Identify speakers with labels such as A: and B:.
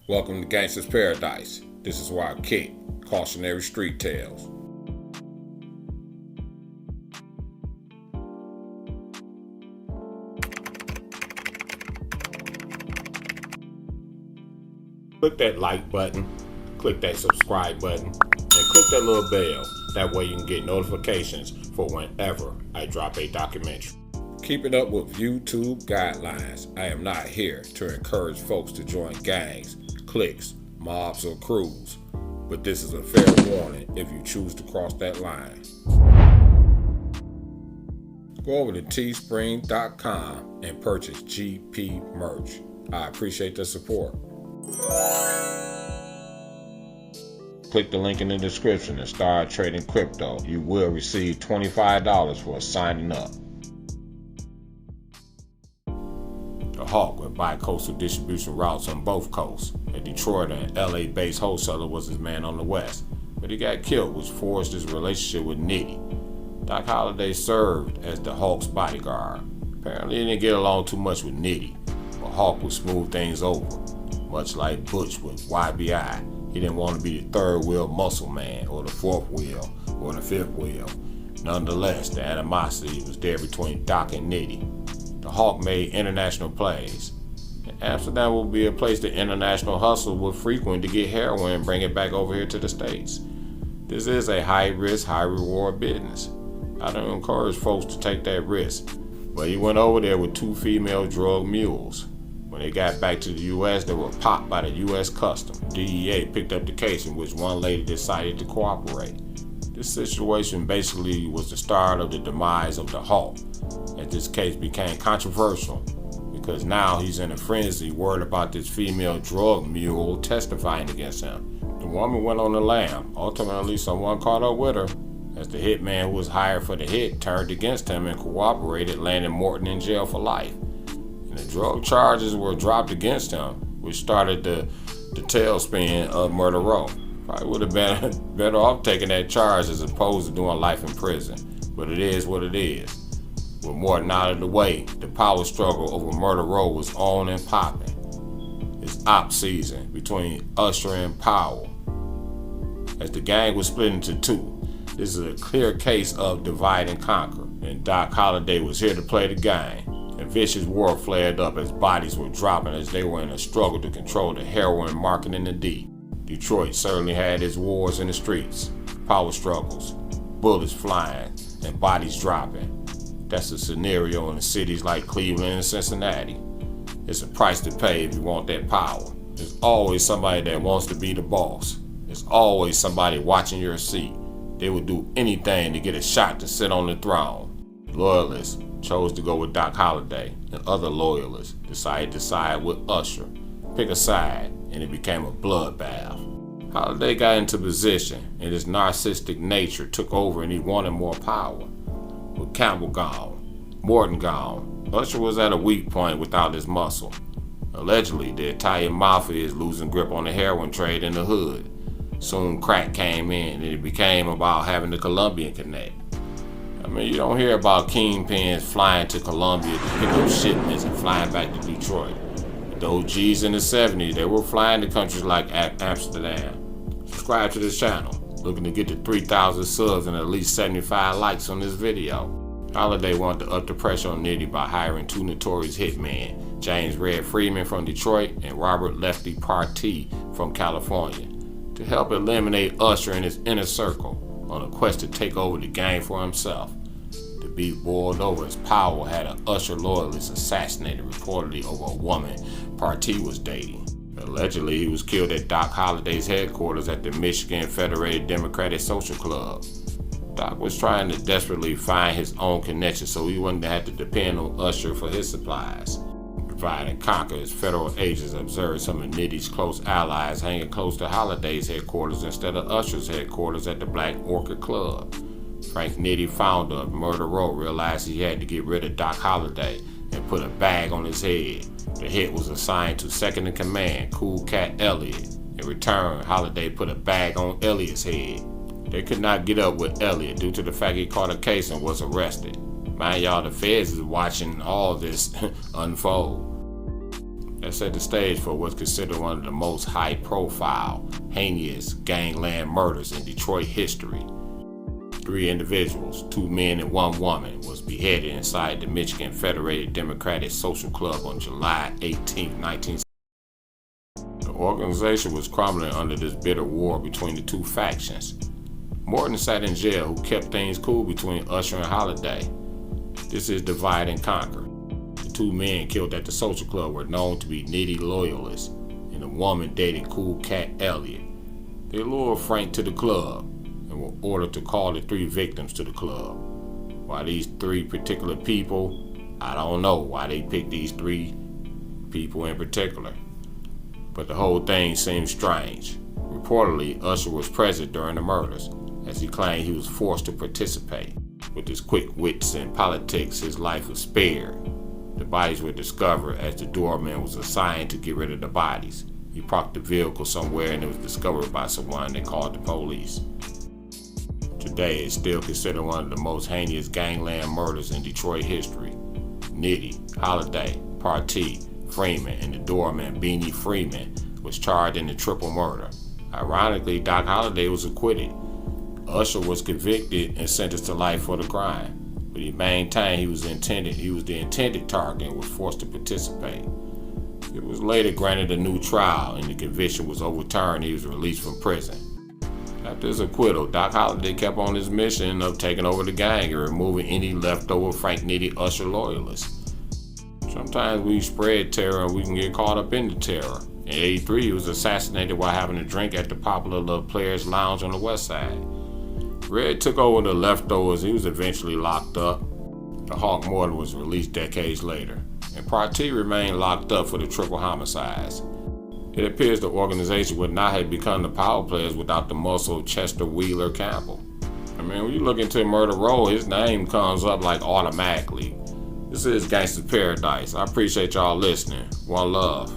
A: Welcome to Gangsta's Paradise. This is where I kick cautionary street tales. Click that like button, click that subscribe button, and click that little bell. That way you can get notifications for whenever I drop a documentary. Keep it up with YouTube guidelines. I am not here to encourage folks to join gangs, cliques, mobs, or crews, but this is a fair warning if you choose to cross that line. Go over to teespring.com and purchase GP merch. I appreciate the support. Click the link in the description and start trading crypto. You will receive $25 for signing up. The Hawk went bi-coastal distribution routes on both coasts. A Detroit and LA-based wholesaler was his man on the west, but he got killed, which forced his relationship with Nitty. Doc Holliday served as the Hawk's bodyguard. Apparently he didn't get along too much with Nitty, but Hawk would smooth things over. Much like Butch with YBI, he didn't want to be the third wheel muscle man, or the fourth wheel, or the fifth wheel. Nonetheless, the animosity was there between Doc and Nitty. The Hawk made international plays. Amsterdam will be a place the international hustle will frequent to get heroin and bring it back over here to the States. This is a high-risk, high-reward business. I don't encourage folks to take that risk, but he went over there with 2 female drug mules. When they got back to the U.S., they were popped by the U.S. Customs. DEA picked up the case in which one lady decided to cooperate. This situation basically was the start of the demise of the Hawk, as this case became controversial because now he's in a frenzy worried about this female drug mule testifying against him. The woman went on the lam. Ultimately, someone caught up with her, as the hitman who was hired for the hit turned against him and cooperated, landing Morton in jail for life. And the drug charges were dropped against him, which started the tailspin of Murder Row. Probably would have been better off taking that charge as opposed to doing life in prison. But it is what it is. With Morton out of the way, the power struggle over Murder Row was on and popping. It's op season between Usher and Powell. As the gang was split into two, this is a clear case of divide and conquer. And Doc Holliday was here to play the game. A vicious war flared up as bodies were dropping as they were in a struggle to control the heroin market in the D. Detroit certainly had its wars in the streets, power struggles, bullets flying, and bodies dropping. That's a scenario in cities like Cleveland and Cincinnati. It's a price to pay if you want that power. There's always somebody that wants to be the boss. There's always somebody watching your seat. They would do anything to get a shot to sit on the throne. Loyalists chose to go with Doc Holliday, and other loyalists decided to side with Usher. Pick a side, and it became a bloodbath. Holliday got into position, and his narcissistic nature took over, and he wanted more power. With Campbell gone, Morton gone, Usher was at a weak point without his muscle. Allegedly, the Italian mafia is losing grip on the heroin trade in the hood. Soon crack came in, and it became about having the Colombian connect. I mean, you don't hear about kingpins flying to Colombia to pick up shipments and flying back to Detroit. The OGs in the 70s, they were flying to countries like Amsterdam. Subscribe to this channel. Looking to get to 3,000 subs and at least 75 likes on this video. Holliday wanted to up the pressure on Nitty by hiring 2 notorious hitmen, James Red Freeman from Detroit and Robert Lefty Partee from California, to help eliminate Usher and his inner circle on a quest to take over the game for himself. The beef boiled over as Powell had an Usher loyalist assassinated reportedly over a woman Partee was dating. Allegedly, he was killed at Doc Holliday's headquarters at the Michigan Federated Democratic Social Club. Doc was trying to desperately find his own connection so he wouldn't have to depend on Usher for his supplies. Divide and conquer as federal agents observed some of Nitty's close allies hanging close to Holliday's headquarters instead of Usher's headquarters at the Black Orchid Club. Frank Nitty, founder of Murder Row, realized he had to get rid of Doc Holliday and put a bag on his head. The hit was assigned to second in command, Cool Cat Elliott. In return, Holliday put a bag on Elliott's head. They could not get up with Elliott due to the fact he caught a case and was arrested. Mind y'all, the feds is watching all this unfold. that set the stage for what's considered one of the most high-profile, heinous gangland murders in Detroit history. 3 individuals, 2 men and 1 woman, was beheaded inside the Michigan Federated Democratic Social Club on July 18, 1960. The organization was crumbling under this bitter war between the 2 factions. Morton sat in jail, who kept things cool between Usher and Holliday. This is divide and conquer. The 2 men killed at the social club were known to be nitty loyalists, and the woman dated Cool Cat Elliott. They lured Frank to the club and were ordered to call the 3 victims to the club. Why these 3 particular people, I don't know why they picked these 3 people in particular. But the whole thing seemed strange. Reportedly, Usher was present during the murders, as he claimed he was forced to participate. With his quick wits and politics, his life was spared. The bodies were discovered as the doorman was assigned to get rid of the bodies. He parked the vehicle somewhere and it was discovered by someone that called the police. Today, it's still considered one of the most heinous gangland murders in Detroit history. Nitty, Holliday, Partee, Freeman, and the doorman Beanie Freeman was charged in the triple murder. Ironically, Doc Holliday was acquitted. Usher was convicted and sentenced to life for the crime, but he maintained he was the intended target and was forced to participate. It was later granted a new trial and the conviction was overturned and he was released from prison. After his acquittal, Doc Holliday kept on his mission of taking over the gang and removing any leftover Frank Nitty Usher loyalists. Sometimes we spread terror and we can get caught up in the terror. In '83, he was assassinated while having a drink at the popular Little Players Lounge on the west side. Red took over the leftovers. He was eventually locked up. The Hawk Morton was released decades later, and Partee remained locked up for the triple homicides. It appears the organization would not have become the Powell players without the muscle of Chester Wheeler Campbell. I mean, when you look into Murder Row, his name comes up like automatically. This is Gangsta's Paradise. I appreciate y'all listening. One love.